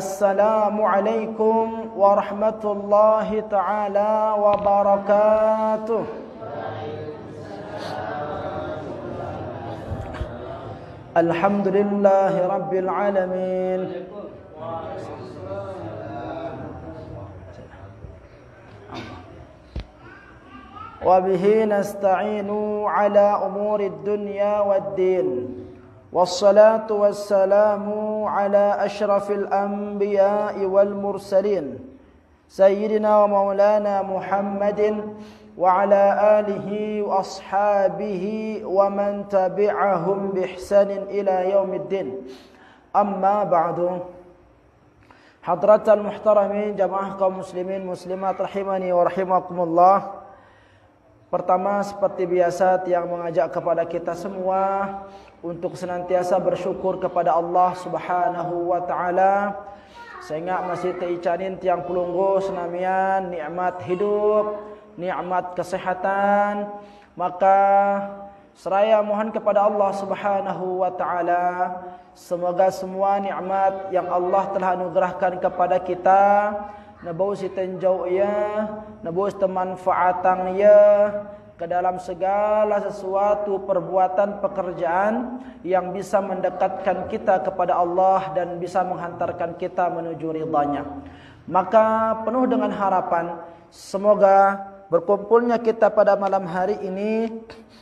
Assalamualaikum warahmatullahi ta'ala wabarakatuh. Alhamdulillahi rabbil alamin. Wabihi nasta'inu ala umuri dunya waddin. Wassalatu wassalamu ala ashrafil anbiya'i wal mursalin Sayyidina wa maulana Muhammadin wa ala alihi wa ashabihi wa man tabi'ahum bihsanin ila yaumiddin. Amma ba'du. Hadratal muhtaramin, jamaah kaum muslimin muslimat rahimani wa rahimakumullah. Pertama, seperti biasa, tiang mengajak kepada kita semua untuk senantiasa bersyukur kepada Allah Subhanahu wa taala. Sehingga masih teicanin tiang pulunggu senamian nikmat hidup, nikmat kesehatan. Maka seraya mohon kepada Allah Subhanahu wa taala, semoga semua nikmat yang Allah telah anugerahkan kepada kita nebus tenjau ia, nebus temanfaatan ia ke dalam segala sesuatu perbuatan pekerjaan yang bisa mendekatkan kita kepada Allah dan bisa menghantarkan kita menuju ridhanya. Maka penuh dengan harapan semoga berkumpulnya kita pada malam hari ini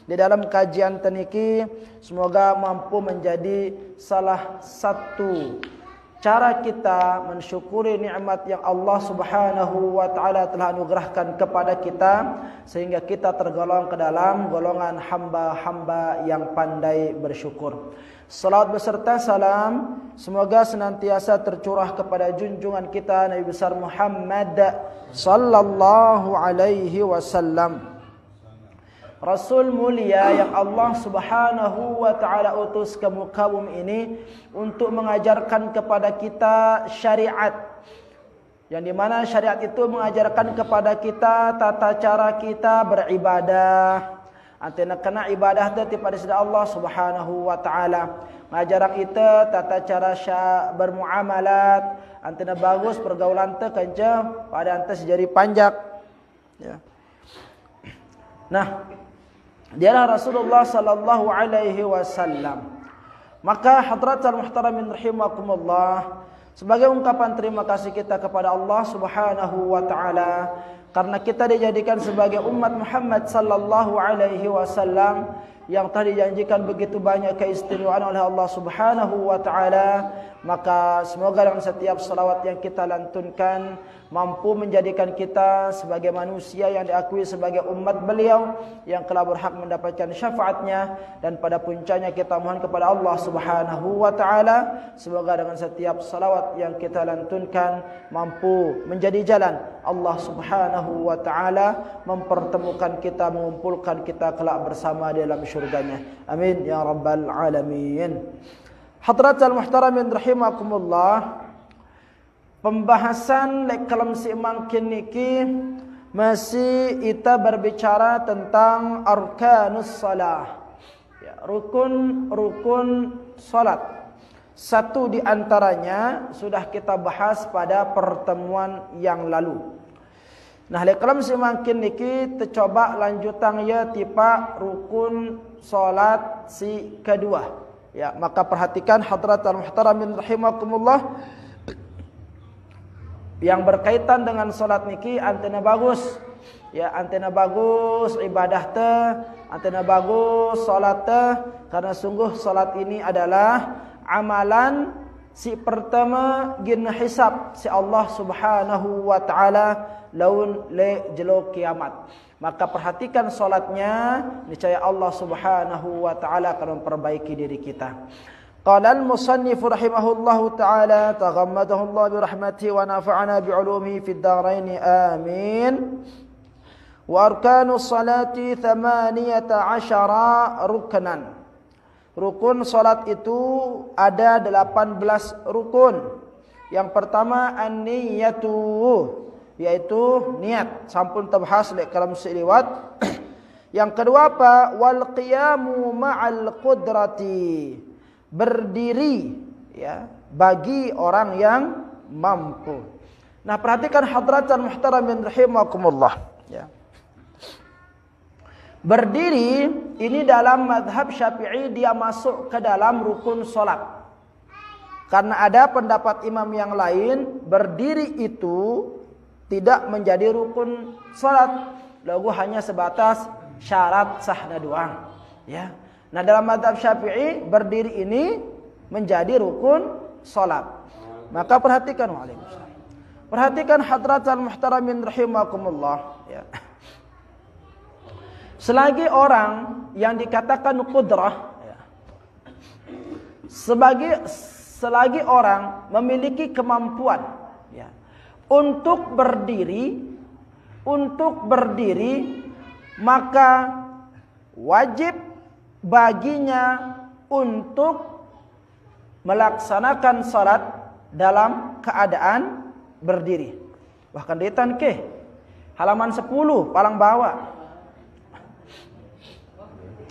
di dalam kajian teniki semoga mampu menjadi salah satu cara kita mensyukuri nikmat yang Allah Subhanahu wa taala telah anugerahkan kepada kita sehingga kita tergolong ke dalam golongan hamba-hamba yang pandai bersyukur. Salawat beserta salam semoga senantiasa tercurah kepada junjungan kita Nabi besar Muhammad sallallahu alaihi wasallam, Rasul mulia yang Allah Subhanahu wa taala utus ke muka bumi ini untuk mengajarkan kepada kita syariat. Yang dimana syariat itu mengajarkan kepada kita tata cara kita beribadah. Antena kena ibadah itu pada sisi Allah Subhanahu wa taala. Mengajarkan kita tata cara bermuamalat. Antena bagus pergaulan teu kencang pada ante sejari panjak. Ya. Nah, dialah Rasulullah sallallahu alaihi wasallam. Maka hadratal muhtaramin rahimakumullah, sebagai ungkapan terima kasih kita kepada Allah Subhanahu wa taala karena kita dijadikan sebagai umat Muhammad sallallahu alaihi wasallam yang telah dijanjikan begitu banyak keistimewaan oleh Allah Subhanahu wa taala. Maka semoga dengan setiap salawat yang kita lantunkan mampu menjadikan kita sebagai manusia yang diakui sebagai umat beliau yang telah berhak mendapatkan syafaatnya. Dan pada puncaknya kita mohon kepada Allah Subhanahu wa taala semoga dengan setiap salawat yang kita lantunkan mampu menjadi jalan Allah Subhanahu wa taala mempertemukan kita, mengumpulkan kita kelak bersama di dalam syurganya. Amin ya rabbal alamin. Hadratal muhtaramin rahimakumullah, pembahasan lekalam si mangkin niki masih kita berbicara tentang arkanus salah, ya, rukun salat. Satu di antaranya sudah kita bahas pada pertemuan yang lalu. Nah, lekalam si mangkin niki tercoba lanjutan ya tipa rukun salat si kedua. Ya, maka perhatikan hadratal muhtaramin rahimakumullah, yang berkaitan dengan solat niki antena bagus, ya, antena bagus ibadah teh, antena bagus solat teh, karena sungguh solat ini adalah amalan si pertama gin hisab si Allah Subhanahu wa taala laun le jelo kiamat. Maka perhatikan solatnya, niscaya Allah Subhanahu wa taala akan memperbaiki diri kita. Qala al-musannif rahimahullahu taala taghammadahu Allah bi rahmatihi wa nafa'ana bi 'ulumihi fid dharain amin. Wa arkanus salati 18 ruknan. Rukun salat itu ada 18 rukun. Yang pertama an-niyatu, yaitu niat, sampun terbahas dalam seliwat. Yang kedua apa? Wal qiyamu ma'al qudrati, berdiri, ya, bagi orang yang mampu. Nah, perhatikan hadratan muhtaramin rahimakumullah, ya. Berdiri ini dalam mazhab Syafi'i dia masuk ke dalam rukun salat. Karena ada pendapat imam yang lain, berdiri itu tidak menjadi rukun salat, lalu hanya sebatas syarat sahnya doang, ya. Nah, dalam mazhab Syafi'i berdiri ini menjadi rukun salat. Maka perhatikan, waalaikumsalam. Perhatikan hadratan muhtaramin rahimakumullah, ya. Selagi orang yang dikatakan qudrah, ya, selagi orang memiliki kemampuan, ya, untuk berdiri, maka wajib baginya untuk melaksanakan salat dalam keadaan berdiri. Bahkan ditan ke halaman 10 paling bawah.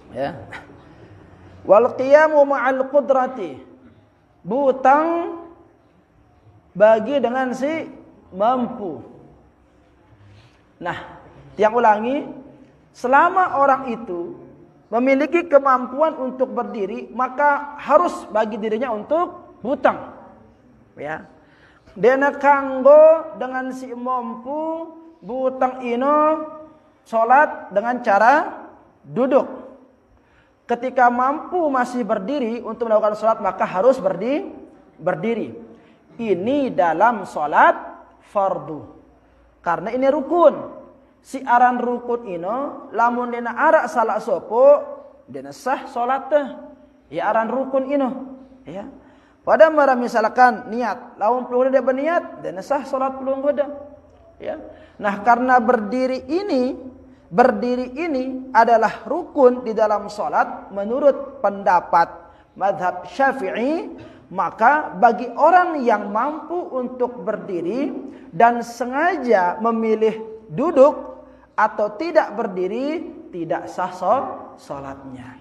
Ya. Wal qiyamu ma'al qudrati, butang bagi dengan si mampu. Nah, yang ulangi, selama orang itu memiliki kemampuan untuk berdiri, maka harus bagi dirinya untuk butang, ya. Dena kanggo dengan si mampu butang ino salat dengan cara duduk. Ketika mampu masih berdiri untuk melakukan salat, maka harus berdiri. Ini dalam salat fardu. Karena ini rukun. Si aran rukun ino lamun dena arak salat sopo dena sah salat teh. Ya aran rukun ino, ya. Pada mara misalkan niat, lamun puluh dia berniat dena sah salat puluh goda. Ya. Nah, karena berdiri ini adalah rukun di dalam salat menurut pendapat mazhab Syafi'i, maka bagi orang yang mampu untuk berdiri dan sengaja memilih duduk atau tidak berdiri, tidak sah salatnya.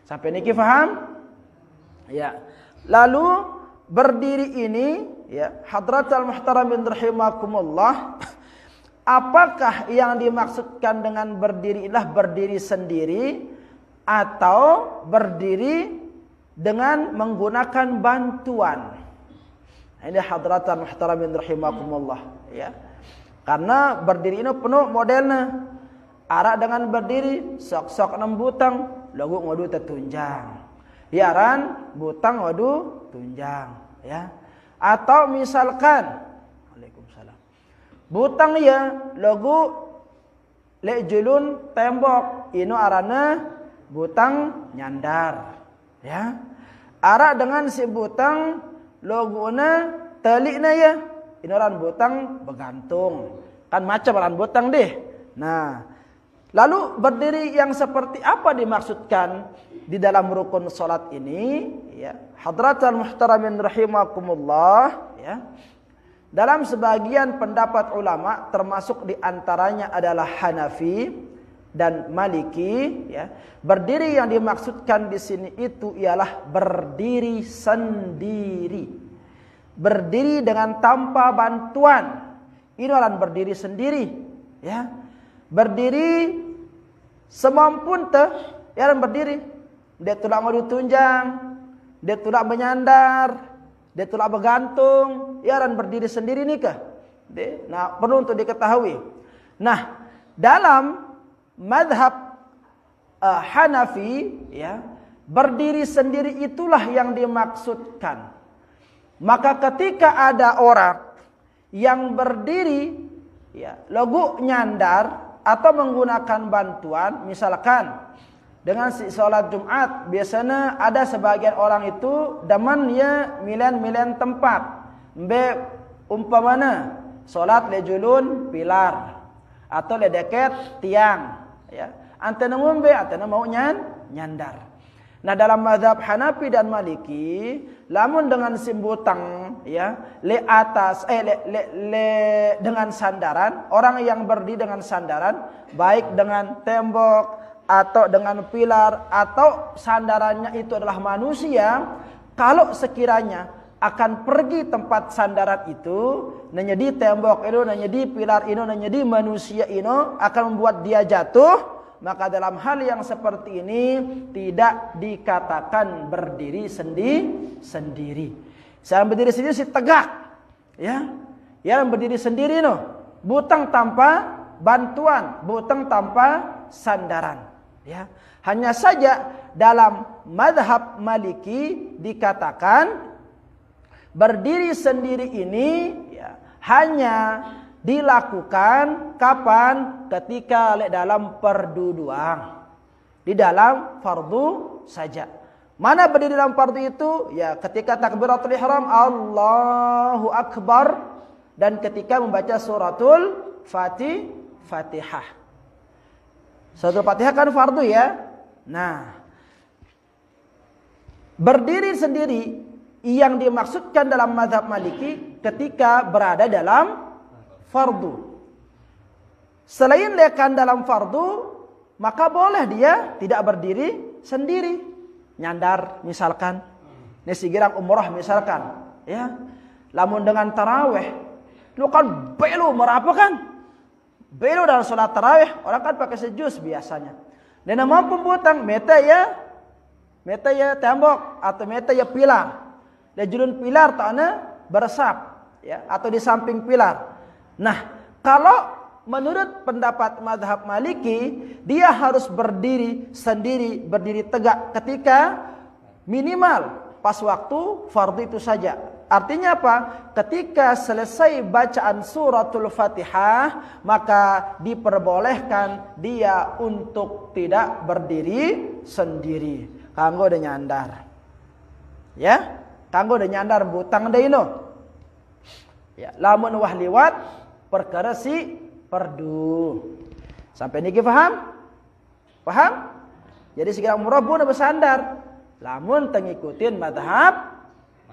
Sampai niki paham? Ya. Lalu berdiri ini, ya, hadratal muhtaramin rahimakumullah, apakah yang dimaksudkan dengan berdiri ialah berdiri sendiri atau berdiri dengan menggunakan bantuan? Ini hadratan muhtaramin rahimakumullah, ya. Karena berdiri ini penuh modelnya. Arak dengan berdiri sok-sok 6 butang lagu ngadu tertunjang. Yaran butang ngadu tunjang, ya. Atau misalkan butang ya lagu lejulun tembok ino arana butang nyandar, ya. Arak dengan si butang loguna telikna ya ino aran butang begantung, kan macam aran butang deh. Nah, lalu berdiri yang seperti apa dimaksudkan di dalam rukun salat ini, ya. Hadratal muhtaramin rahimakumullah, ya. Dalam sebagian pendapat ulama, termasuk di antaranya adalah Hanafi dan Maliki, ya, berdiri yang dimaksudkan di sini itu ialah berdiri sendiri, berdiri dengan tanpa bantuan. Ini adalah berdiri sendiri, ya, berdiri semampu teh, ya, berdiri. Dia tulak mau ditunjang, dia tulak menyandar, dia tulak bergantung, ya, dan berdiri sendiri nikah. Nah, perlu untuk diketahui. Nah, dalam mazhab Hanafi, ya, berdiri sendiri itulah yang dimaksudkan. Maka ketika ada orang yang berdiri, ya, lagu nyandar atau menggunakan bantuan, misalkan dengan si sholat Jumat, biasanya ada sebagian orang itu daman ya milen tempat. Mbe umpamana sholat lejulun pilar atau ledeket tiang, ya. Antena ngombe, antena mau nyandar. Nah, dalam mazhab Hanafi dan Maliki, lamun dengan simbutang, ya, le atas dengan sandaran, orang yang berdiri dengan sandaran, baik dengan tembok atau dengan pilar atau sandarannya itu adalah manusia, kalau sekiranya akan pergi tempat sandaran itu, nanya di tembok itu, nanya di pilar itu, nanya di manusia itu, akan membuat dia jatuh. Maka dalam hal yang seperti ini tidak dikatakan berdiri sendiri. Saya berdiri sendiri si tegak, ya. Yang berdiri sendiri no, butang tanpa bantuan, butang tanpa sandaran, ya. Hanya saja dalam mazhab Maliki dikatakan berdiri sendiri ini ya, hanya dilakukan kapan? Ketika dalam perduduan, di dalam fardu saja. Mana berdiri dalam fardu itu? Ya, ketika takbiratul ihram Allahu Akbar dan ketika membaca suratul Fatihah. Suratul Fatihah kan fardu ya. Nah, berdiri sendiri yang dimaksudkan dalam mazhab Maliki ketika berada dalam fardu. Selain lekan dalam fardu, maka boleh dia tidak berdiri sendiri. Nyandar misalkan, nesigirang umrah misalkan, ya. Lamun dengan tarawih, lu kan belu merapa kan? Belu dalam salat tarawih, orang kan pakai sejus biasanya. Dan mampu butang meta ya tembok atau meta ya pilar. Dan julun pilar tanah beresap, ya, atau di samping pilar. Nah, kalau menurut pendapat mazhab Maliki, dia harus berdiri sendiri, berdiri tegak ketika minimal pas waktu fardu itu saja. Artinya apa? Ketika selesai bacaan suratul Fatihah, maka diperbolehkan dia untuk tidak berdiri sendiri. Kanggo udah nyandar. Ya? Kanggo udah nyandar butang deh ino. Ya, lamun wah liwat perkara si perdu. Sampai niki paham? Paham? Jadi segala murabu na bersandar. Lamun tengikutin mazhab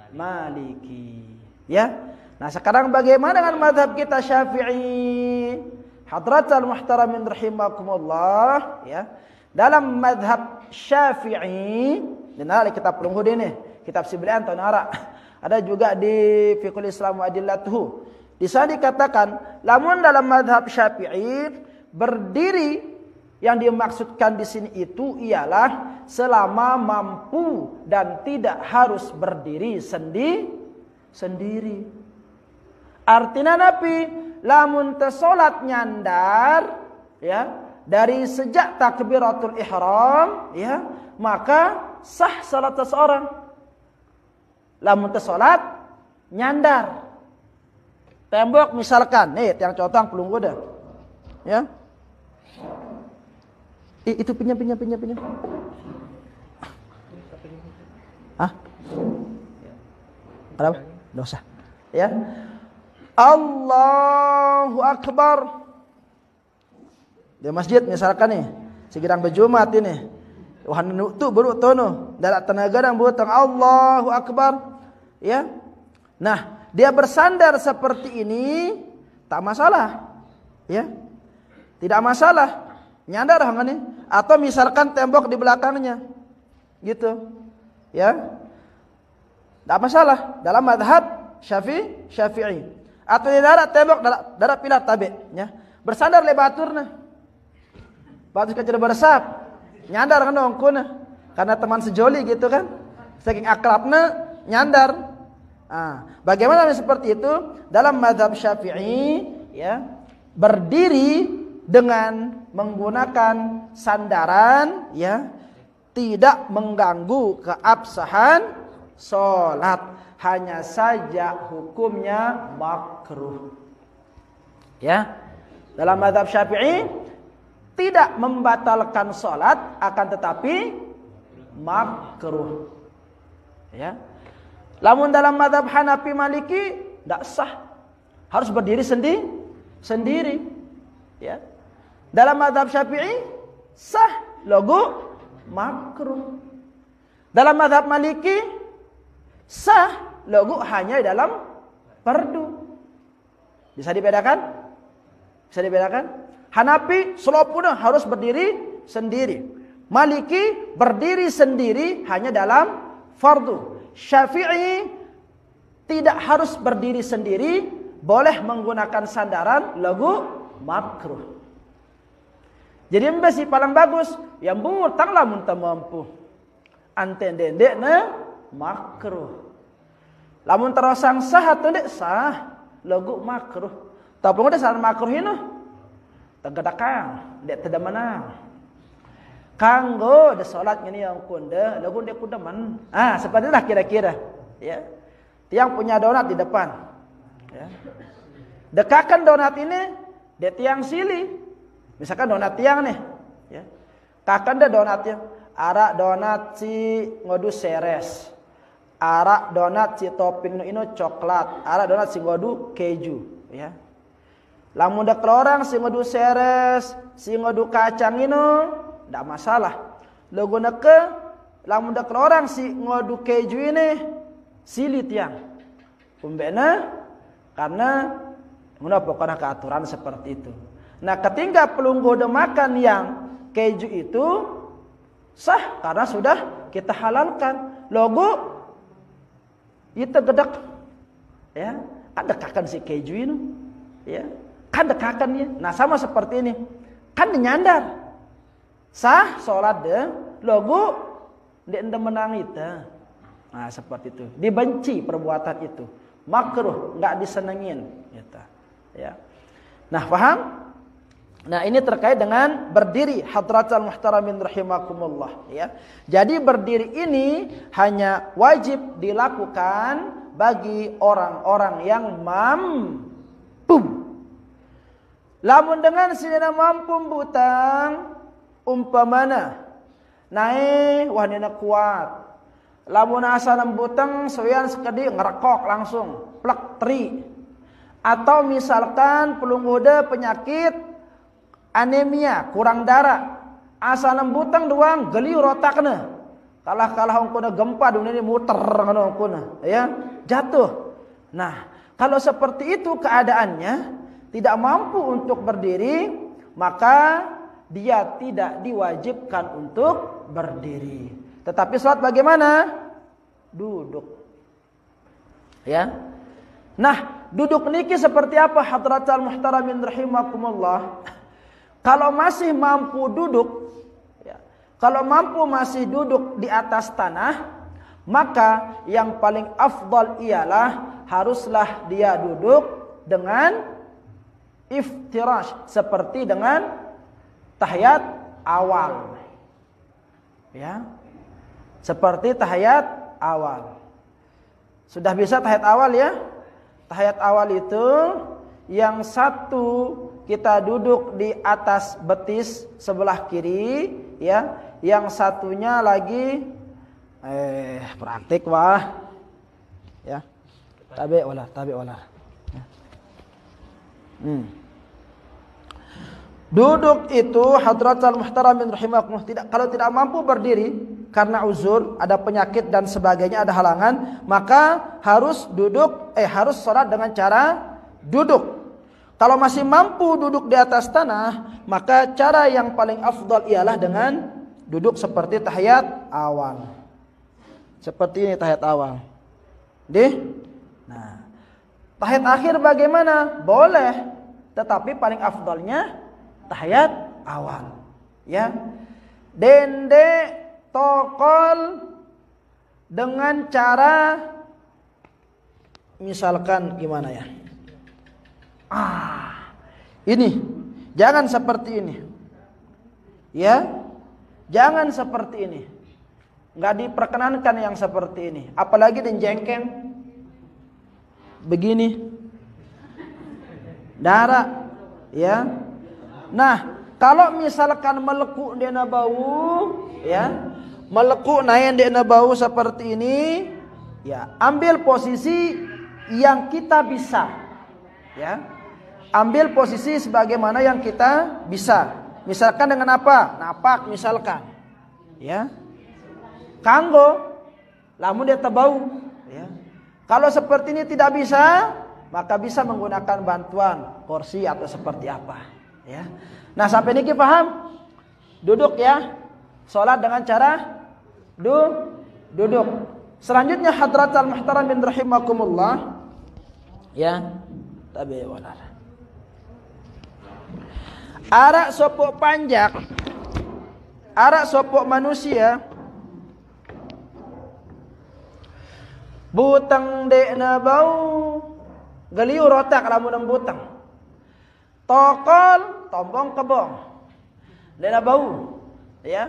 Maliki. Ya. Nah, sekarang bagaimana dengan mazhab kita Syafi'i? Hadratul muhtaramin rahimakumullah, ya. Dalam mazhab Syafi'i, dengar kitab pelunghu ini, kitab Sibilan atau Nara. Ada juga di Fiqhul Islam wa Adillatuhu. Di sana dikatakan, lamun dalam mazhab Syafi'i berdiri yang dimaksudkan di sini itu ialah selama mampu dan tidak harus berdiri sendiri. Artinya napi lamun tesolat nyandar, ya, dari sejak takbiratul ihram, ya, maka sah salat seseorang. Lamun tesolat nyandar. Tembok misalkan, nih yang contoh pelunggu dah. Ya. Itu pinjam. Hah? Ada apa? Dosa. Ya. Allahu Akbar. Di masjid misalkan nih, segirang berjumat ini. Wahan tu baru tono, dalam tenaga dan butang Allahu Akbar. Ya. Nah, dia bersandar seperti ini tak masalah, ya, tidak masalah, nyandar hangane, atau misalkan tembok di belakangnya, gitu, ya, tak masalah dalam mazhab Syafi'i, atau di darat tembok darat pilar tabe, ya, bersandar le baturna, batu kecil beresap, nyandar kan ongkuna, karena teman sejoli gitu kan, saking akrabna nyandar. Bagaimana seperti itu dalam mazhab Syafi'i, ya, berdiri dengan menggunakan sandaran, ya, tidak mengganggu keabsahan salat, hanya saja hukumnya makruh. Ya, dalam mazhab Syafi'i tidak membatalkan salat, akan tetapi makruh. Ya. Lamun dalam mazhab Hanafi Maliki tidak sah, harus berdiri sendiri. Ya. Dalam mazhab Syafi'i sah, logo makruh. Dalam mazhab Maliki sah, logo hanya dalam fardu. Bisa dibedakan? Bisa dibedakan? Hanafi selopuna harus berdiri sendiri. Maliki berdiri sendiri hanya dalam fardu. Syafi'i tidak harus berdiri sendiri, boleh menggunakan sandaran, lagu makruh. Jadi mbesi paling bagus yang butang lah mun mampu. Anten dendek na makruh. Lamun terosang sah atau dek sah, lagu makruh. Tapi udah saran makruh ini, tegadakan, dek tidak menang. Kanggo de salat ngene yang kunda, lagu dek kudaman. Seperti itulah kira-kira, ya. Tiang punya donat di depan, ya. Dekakan donat ini, dek tiang sili. Misalkan donat tiang nih, ya. Kakan deh donatnya, arak donat si ngodu seres, arak donat si topping ino coklat, arak donat si ngodu keju, ya. Lamun dek orang si ngodu seres, si ngodu kacang ino, ndak masalah. Lagu neke, lamun dek orang si ngodu keju ini, silit yang, umbena, karena menapa karena keaturan seperti itu. Nah, ketika pelunggu makan yang keju itu sah karena sudah kita halalkan. Logo itu gedak, ya, kan dekakan si keju ini, ya, kan dekakannya. Nah, sama seperti ini, kan nyandar, sah sholat deh, logo dia menang itu. Nah, seperti itu, dibenci perbuatan itu, makruh, nggak disenengin, gitu, ya. Nah, paham? Nah, ini terkait dengan berdiri, hadratal muhtaramin rahimakumullah, ya. Jadi berdiri ini hanya wajib dilakukan bagi orang-orang yang mampu. Lamun dengan sidina mampu butang umpamana naik wah dina kuat. Lamun asal butang soyan sekedi ngerekok langsung plek tri. Atau misalkan pelungguda penyakit anemia, kurang darah, asal butang doang geliur otakna. Kalah ongkuna gempa dunia ini muter ngono ongkuna, ya, jatuh. Nah, kalau seperti itu keadaannya tidak mampu untuk berdiri, maka dia tidak diwajibkan untuk berdiri. Tetapi salat bagaimana? Duduk. Ya. Nah, duduk niki seperti apa hadratal muhtaramin rahimakumullah? Kalau masih mampu duduk, ya, kalau mampu masih duduk di atas tanah, maka yang paling afdal ialah haruslah dia duduk dengan iftirash, seperti dengan tahiyat awal, ya, seperti tahiyat awal. Sudah bisa tahiyat awal, ya? Tahiyat awal itu yang satu kita duduk di atas betis sebelah kiri, ya, yang satunya lagi praktik wah, ya, tabi wala. Ya. Duduk itu hadratal muhtaramin rahimakumullah, kalau tidak mampu berdiri karena uzur, ada penyakit dan sebagainya, ada halangan, maka harus harus sholat dengan cara duduk. Kalau masih mampu duduk di atas tanah, maka cara yang paling afdal ialah dengan duduk seperti tahiyat awal. Seperti ini tahiyat awal. Nah, tahiyat akhir bagaimana? Boleh, tetapi paling afdalnya tahiyat awal, ya. Dende tokol dengan cara misalkan gimana, ya? Ini jangan seperti ini, ya, jangan seperti ini. Nggak diperkenankan yang seperti ini, apalagi dijengkeng begini, darah, ya. Nah, kalau misalkan melekuk dena bau, ya, melekuk naik dena bau seperti ini, ya, ambil posisi yang kita bisa, ya. Ambil posisi sebagaimana yang kita bisa. Misalkan dengan apa? Napak misalkan, ya. Kanggo lamun dia tebau, ya. Kalau seperti ini tidak bisa, maka bisa menggunakan bantuan kursi atau seperti apa, ya. Nah, sampai niki paham? Duduk, ya. Salat dengan cara duduk. Selanjutnya hadratal muhtaramin rahimakumullah. Ya, tabi wala. Arak sopok panjak, arak sopok manusia, butang dek na bau, geliu rotak lamun butang, tokol tombong kebong, dek na bau, ya,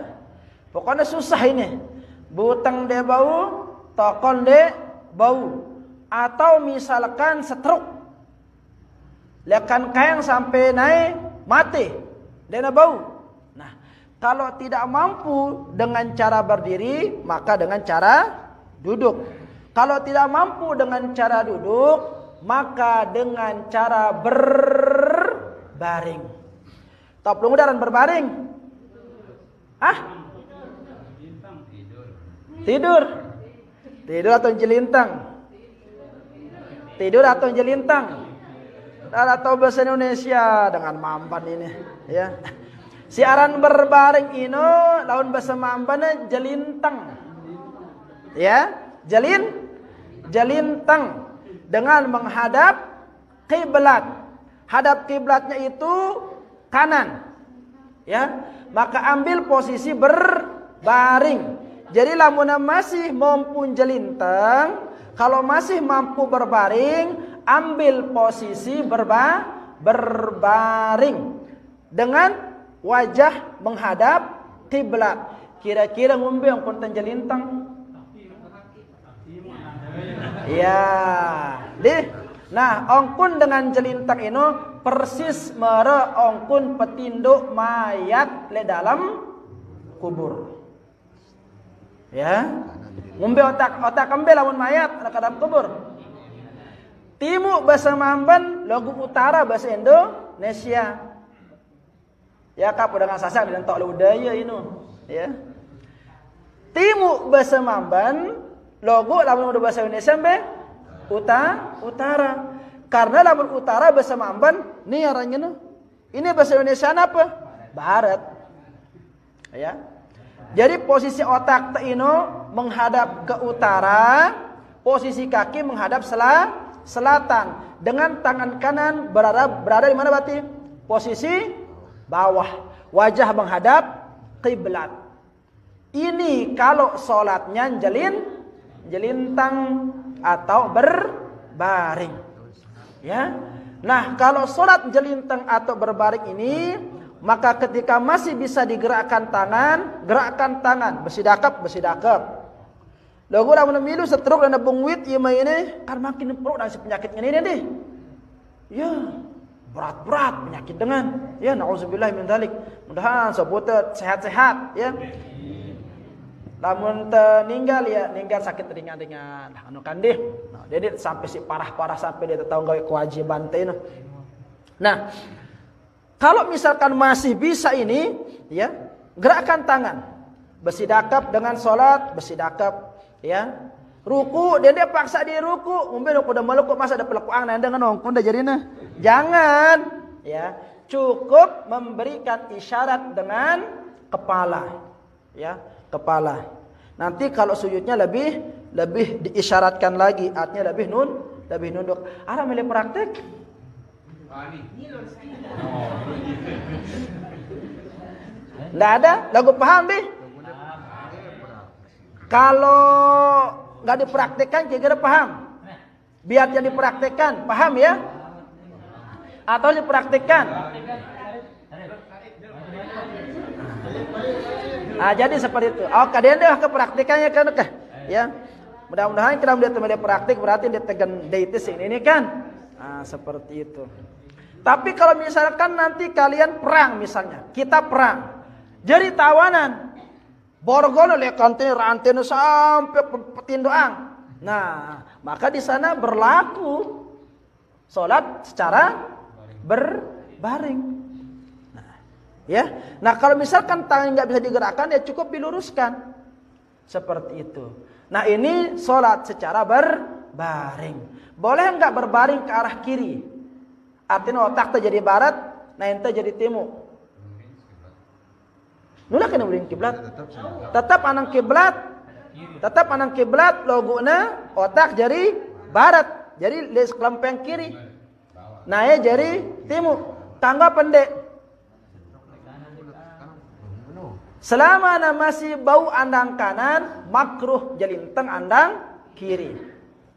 pokoknya susah ini, butang dek bau, tokol dek bau, atau misalkan setruk, lekan kayang sampai naik mati, dena bau. Nah, kalau tidak mampu dengan cara berdiri, maka dengan cara duduk. Kalau tidak mampu dengan cara duduk, maka dengan cara berbaring. Tahu pelungudaran berbaring? Hah? Tidur. Tidur atau jelintang? Tidur atau jelintang? Atau bahasa Indonesia dengan mampan ini, ya. Siaran berbaring ino lawan bahasa mampan jelintang. Ya, jelintang dengan menghadap kiblat. Hadap kiblatnya itu kanan. Ya, maka ambil posisi berbaring. Jadi lamun masih mampu jelintang, kalau masih mampu berbaring, ambil posisi berbaring dengan wajah menghadap kiblat. Kira-kira ngombe yang konten jelintang. Ya, nah ongkun dengan jelintang ini persis mere ongkun petinduk mayat le dalam kubur. Ya, ngombe otak ambil lamun mayat ke dalam kubur. Timur bahasa Mamban, lagu utara bahasa Indonesia. Ya, kap dengan sasak dan tok ludaya ini, ya. Timur bahasa Mamban, logo lamun bahasa Indonesia be utara. Karena lamun utara bahasa Mamban, ni aranya no. Ini bahasa Indonesia apa? Barat. Ya. Jadi posisi otak ino menghadap ke utara, posisi kaki menghadap selatan, dengan tangan kanan berada di mana berarti? Posisi bawah, wajah menghadap kiblat. Ini kalau sholatnya jelintang atau berbaring. Ya. Nah, kalau sholat jelintang atau berbaring ini, maka ketika masih bisa digerakkan tangan, gerakkan tangan, bersidakap. Lagu lamun milu setruk dan bungwit ieu mah ini kan makin pro dan si penyakit ini deh. Ya, berat penyakit dengan. Ya, nauzubillah min dzalik. Mudahan sobutet sehat-sehat ya. Lamun ninggal ya, ninggal sakit ringan-ringan. Anu kan deh. Nah, jadi sampai si parah-parah sampai dia tahu gawe kewajiban teh. Nah, kalau misalkan masih bisa ini, ya, gerakkan tangan. Bersidakap dengan salat, bersidakap. Ya, ruku dia paksa dia ruku, mungkin udah melukuk masa ada pelakuan nanda nongkon dah jadinya. Jangan, ya, cukup memberikan isyarat dengan kepala, ya, kepala. Nanti kalau sujudnya lebih diisyaratkan lagi, artinya lebih nunduk. Ara milih praktek. Nggak ada, lagu paham deh. Kalau nggak dipraktekkan, kira-kira paham? Biar yang dipraktekkan, paham ya? Atau dipraktekkan? Nah, jadi seperti itu. Oh, kalian deh ke praktekannya kan? Ya, mudah-mudahan kita melihat teman praktik berarti dia tegan deitis ini kan? Nah, seperti itu. Tapi kalau misalkan nanti kalian perang misalnya, kita perang, jadi tawanan. Borgol lekantin rantin sampai petindoang. Nah, maka di sana berlaku sholat secara berbaring. Nah, ya. Nah, kalau misalkan tangan nggak bisa digerakkan, ya cukup diluruskan. Seperti itu. Nah, ini sholat secara berbaring. Boleh nggak berbaring ke arah kiri? Artinya otak jadi barat, nah ente jadi timur. Nulah kena bering kiblat. Tetap anang kiblat. Tetap andang kiblat loguna otak jari barat. Jadi di kelempeng kiri. Nah ya jari timur. Tangga pendek. Selama masih bau andang kanan, makruh jelinteng andang kiri.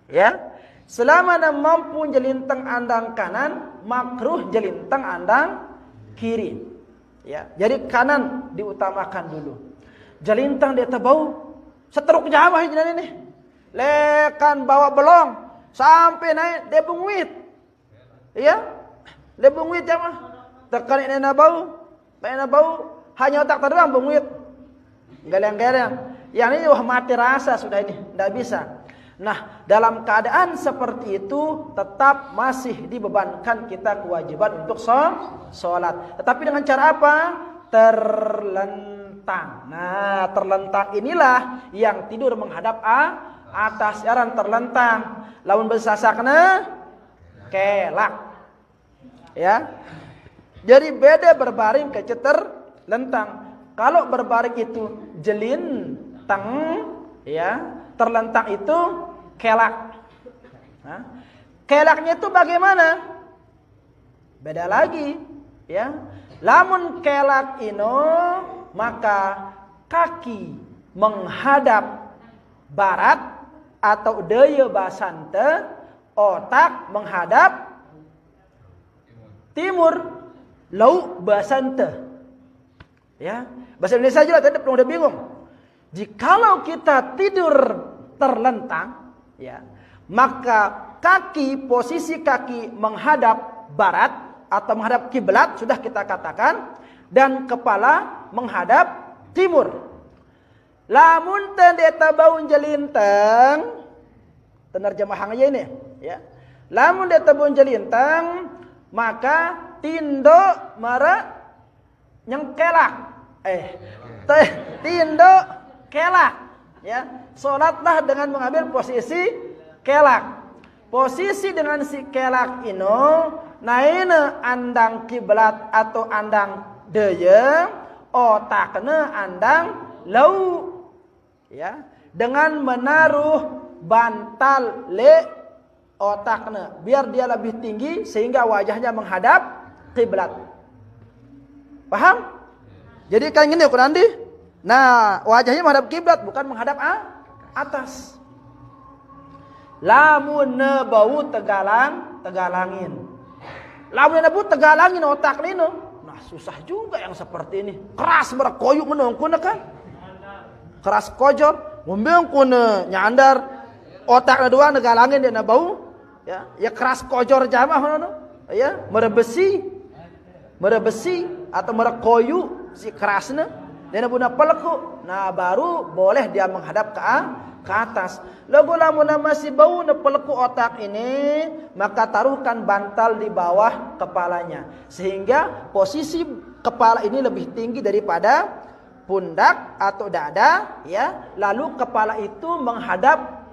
Ya. Selama mampu jelinteng andang kanan, makruh jelinteng andang kiri. Ya. Jadi kanan diutamakan dulu. Jelinteng dia bau seteruk Jawa ini. Lekan bawa belong sampai naik dia bungwit. Ya. Dia bungwit jamaah. Tekan ini bau. Pengen bau hanya otak terbang bungwit. Geleng-geleng. Yang ini wah mati rasa sudah ini, tidak bisa. Nah, dalam keadaan seperti itu tetap masih dibebankan kita kewajiban untuk sholat. Tetapi dengan cara apa? Terlentang. Nah, terlentang inilah yang tidur menghadap atas. Yaran terlentang. Lawan besasakna kelak. Ya. Jadi beda berbaring ke terlentang. Kalau berbaring itu jelintang, ya, terlentang itu kelak. Nah, kelaknya itu bagaimana? Beda lagi, ya. Lamun kelak ino, maka kaki menghadap barat atau daya basante, otak menghadap timur, laut basante. Ya, bahasa Indonesia aja lah, tadi udah bingung. Jikalau kita tidur terlentang, ya, maka posisi kaki menghadap barat atau menghadap kiblat sudah kita katakan, dan kepala menghadap timur. Lamun tendeta baun jelintang, penerjemahannya ini, ya. Lamun tendeta baun jelintang, maka tindo mara nyengkelak. Tindo kelak, ya. Salatlah dengan mengambil posisi kelak. Posisi dengan si kelak ino naina andang kiblat atau andang daya, otakna andang lau, ya. Dengan menaruh bantal le otakna biar dia lebih tinggi sehingga wajahnya menghadap kiblat. Paham? Jadi kan gini Quran di. Nah, wajahnya menghadap kiblat bukan menghadap atas. Lamun bau tegalangin. Lamun bau tegalangin otak nino. Nah, susah juga yang seperti ini. Keras berkoyuk menungkuna kan? Keras kojor, membengkuna nyandar otaknya dua tegalangin dia bau. Ya, ya keras kojor jamaah ya, merebesi atau merekoyu si kerasnya dia punya peleku. Nah baru boleh dia menghadap ke atas. Lagu lamun masih bau peleku otak ini, maka taruhkan bantal di bawah kepalanya sehingga posisi kepala ini lebih tinggi daripada pundak atau dada, ya. Lalu kepala itu menghadap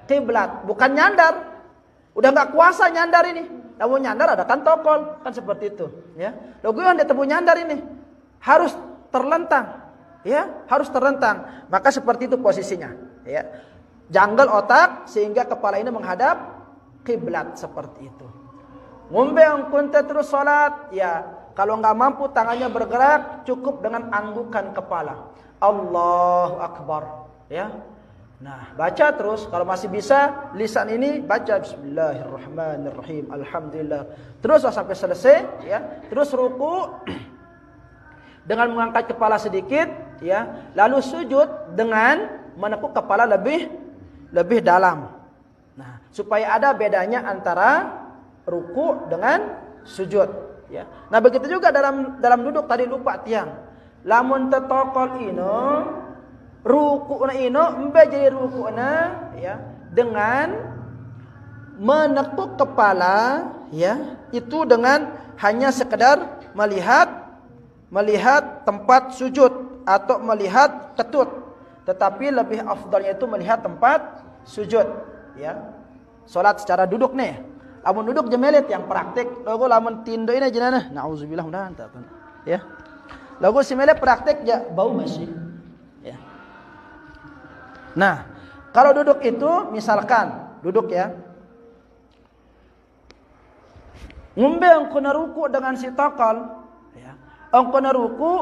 kiblat, bukan nyandar. Udah nggak kuasa nyandar ini. Namun nyandar ada kan tokol, kan seperti itu, ya. Lagu yang dia tebu nyandar ini harus terlentang, ya, harus terlentang. Maka seperti itu posisinya, ya. Janggal otak sehingga kepala ini menghadap kiblat seperti itu. Ngombe kunta terus salat, ya. Kalau nggak mampu tangannya bergerak, cukup dengan anggukan kepala. Allahu Akbar, ya. Nah, baca terus. Kalau masih bisa lisan ini baca Bismillahirrahmanirrahim, Alhamdulillah. Terus sampai selesai, ya. Terus ruku dengan mengangkat kepala sedikit, ya. Lalu sujud dengan menekuk kepala lebih dalam. Nah, supaya ada bedanya antara ruku dengan sujud, ya. Nah, begitu juga dalam duduk tadi lupa tiang. Lamun tetokol ino ruku'na ino embe jadi ruku'na, ya, dengan menekuk kepala, ya, itu dengan hanya sekedar melihat tempat sujud atau melihat ketut. Tetapi lebih afdalnya itu melihat tempat sujud, ya. Salat secara duduk nih. Lamun duduk jemelit yang praktik. Lagu lamun tindo ini jenana. Nauzubillah mudahan ya. Lagu si melet praktik ya bau masih. Ya. Nah, kalau duduk itu misalkan duduk ya. Ngombe engko ruku dengan sitakal ya. Engko ruku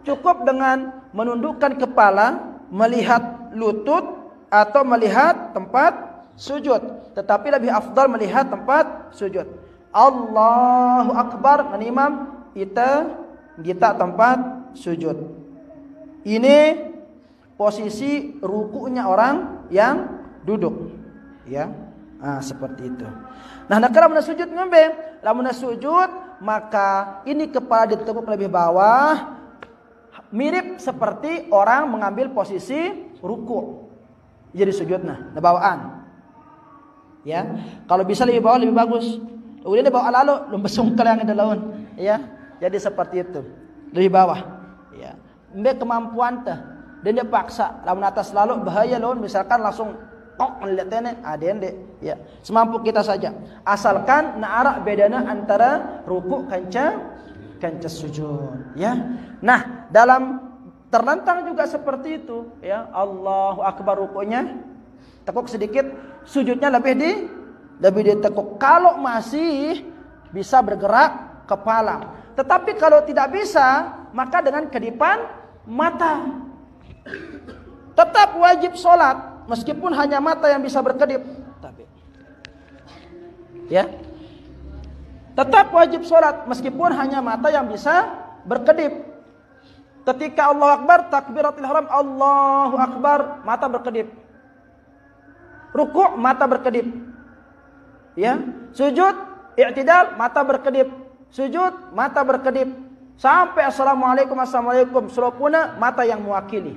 cukup dengan menundukkan kepala, melihat lutut atau melihat tempat sujud. Tetapi lebih afdal melihat tempat sujud. Allahu Akbar menimam kita tempat sujud. Ini posisi rukunya orang yang duduk, ya. Seperti itu. Nah, kalau sujud ngombe, lamun sujud maka ini kepala ditekuk lebih bawah, mirip seperti orang mengambil posisi ruku. Jadi sujudnya, bawaan. Ya, kalau bisa lebih bawah lebih bagus. Udah dibawa lalu, lumbesungkel yang ada laun, ya. Jadi seperti itu, lebih bawah, ya. Mbak kemampuan teh, dan dia paksa, lamun atas lalu bahaya laun, misalkan langsung kok ngeliatnya, deh, ya. Semampu kita saja, asalkan naarak bedana antara ruku kanca sujud, ya. Nah, dalam terlentang juga seperti itu, ya. Allahu Akbar rukunya tekuk sedikit, sujudnya lebih ditekuk. Kalau masih bisa bergerak kepala, tetapi kalau tidak bisa, maka dengan kedipan mata. Tetap wajib sholat meskipun hanya mata yang bisa berkedip. Ya, tetap wajib sholat meskipun hanya mata yang bisa berkedip. Ketika Allahu Akbar, takbiratul ihram, Allahu Akbar, mata berkedip. Rukuk, mata berkedip. Ya, sujud, i'tidal, mata berkedip. Sujud, mata berkedip. Sampai assalamualaikum surapuna, mata yang mewakili.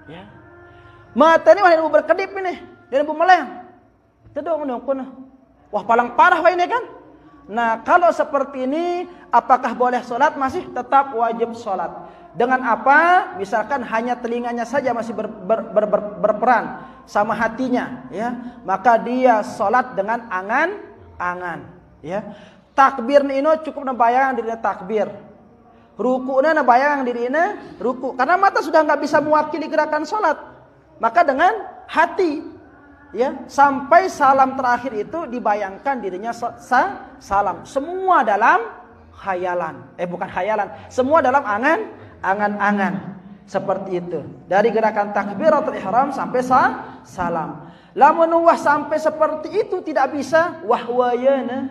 Ya. Mata ini wahai berkedip ini, dan meleng. Tedong menungkuna. Wah, paling parah wah ini kan. Nah, kalau seperti ini, apakah boleh sholat? Masih tetap wajib sholat. Dengan apa? Misalkan hanya telinganya saja masih berperan sama hatinya, ya. Maka dia sholat dengan angan-angan, ya. Takbir ini cukup nabayang dirinya takbir. Ruku'nya nabayang dirinya ruku. Karena mata sudah nggak bisa mewakili gerakan sholat. Maka dengan hati, ya, sampai salam terakhir itu dibayangkan dirinya salam. Semua dalam khayalan. Bukan khayalan. Semua dalam angan-angan. Seperti itu. Dari gerakan takbiratul ihram sampai salam. Lamun wah sampai seperti itu tidak bisa, wayana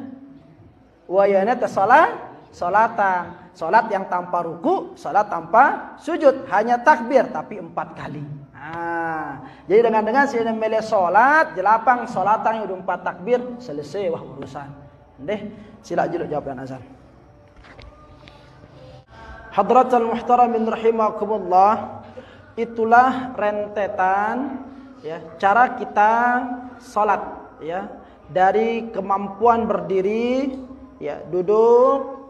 salatan. Salat yang tanpa ruku, salat tanpa sujud, hanya takbir tapi 4 kali. Jadi dengan saya mele salat, jelapang salatan yang 4 takbir, selesai wah urusan. Deh, sila juluk jawab dan azan. Hadratul muhtaramin rahimakumullah, itulah rentetan, ya, cara kita salat, ya, dari kemampuan berdiri, ya, duduk,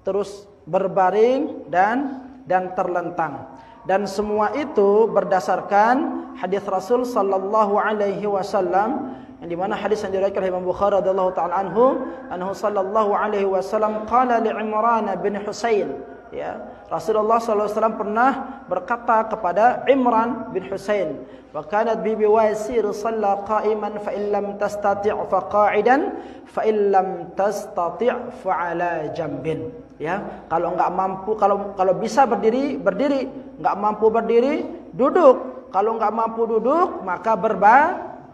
terus berbaring dan terlentang. Dan semua itu berdasarkan hadis Rasul sallallahu alaihi wasallam, yang di mana hadis yang diriwayatkan oleh Imam Bukhari radhiyallahu taala anhu sallallahu alaihi wasallam qala li Imran bin Husain, ya, Rasulullah sallallahu alaihi wasallam pernah berkata kepada Imran bin Husain, wa kanat bi biwasir shalla qa'iman fa in lam tastati' fa qa'idan fa in lam tastati' fa ala jambin. Ya, kalau enggak mampu, kalau bisa berdiri, enggak mampu berdiri, duduk. Kalau enggak mampu duduk, maka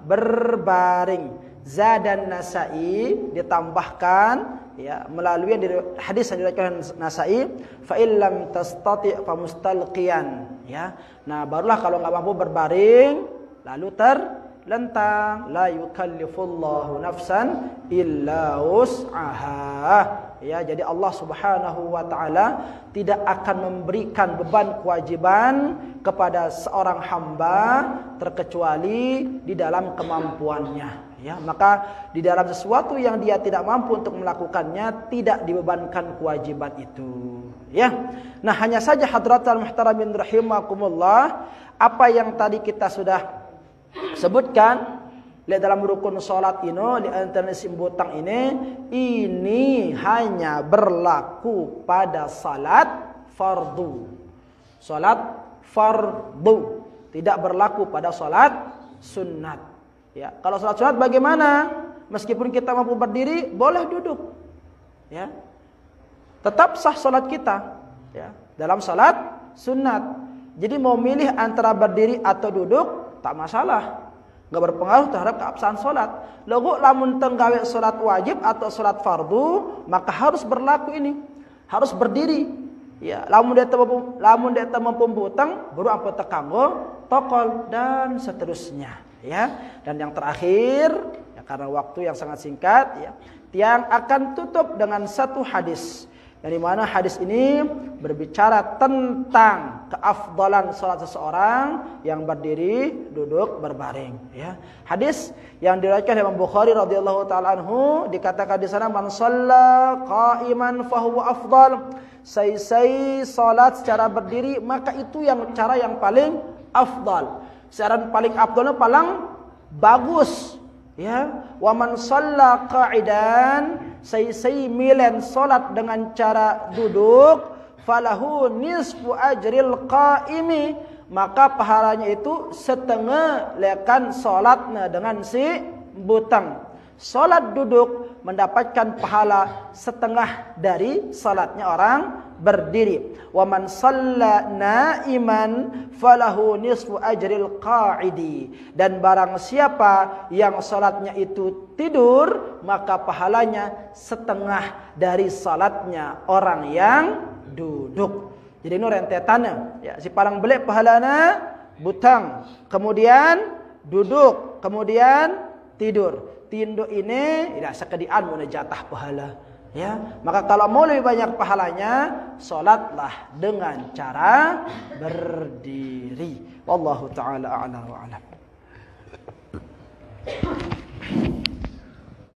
berbaring. Zadan Nasa'i, ditambahkan, ya, melalui hadis yang diriwayatkan Nasa'i, fa illam tastati' fa mustalqiyan, ya. Nah, barulah kalau enggak mampu berbaring lalu terlentang. La yukallifullahu nafsan illa wus'aha. Ya, jadi Allah Subhanahu wa taala tidak akan memberikan beban kewajiban kepada seorang hamba terkecuali di dalam kemampuannya, ya. Maka di dalam sesuatu yang dia tidak mampu untuk melakukannya, tidak dibebankan kewajiban itu, ya. Nah, hanya saja hadratul muhtaramin rahimakumullah, apa yang tadi kita sudah sebutkan dalam rukun salat ini, di antara simbotang ini hanya berlaku pada salat fardu. Salat fardu, tidak berlaku pada salat sunat. Ya, kalau salat sunat bagaimana? Meskipun kita mampu berdiri, boleh duduk. Ya. Tetap sah salat kita, ya, dalam salat sunat. Jadi mau milih antara berdiri atau duduk tak masalah. Enggak berpengaruh terhadap keabsahan salat. Lagu lamun tenggawe salat wajib atau salat fardu, maka harus berlaku ini. Harus berdiri. Ya, lamun dia mampu butang, baru ampo tekanggo, tokol dan seterusnya. Ya, dan yang terakhir, ya, karena waktu yang sangat singkat, ya, tiang akan tutup dengan satu hadis, yang dimana hadis ini berbicara tentang keafdalan salat seseorang yang berdiri, duduk, berbaring. Ya, hadis yang diriwayatkan oleh Imam Bukhari radhiyallahu taala anhu, dikatakan di sana, man shalla qa'iman fahuwa afdal. Sai salat secara berdiri, maka itu yang cara yang paling afdal. Cara paling afdalnya paling bagus, ya. Wa man shalla qa'idan, sai milen salat dengan cara duduk, falahu nisfu ajril qa'imi, maka pahalanya itu setengah lekan salatnya dengan si butang. Salat duduk mendapatkan pahala setengah dari salatnya orang berdiri. Wa man shalla naiman falahu nisfu ajril qa'idi, dan barang siapa yang salatnya itu tidur, maka pahalanya setengah dari salatnya orang yang duduk. Jadi ini rentetannya, ya, si palang belik pahalana butang, kemudian duduk, kemudian tidur. Tinduk ini tidak sekedian mana jatah pahala, ya. Maka kalau mau lebih banyak pahalanya, salatlah dengan cara berdiri. Wallahu taala a'la wa a'lam.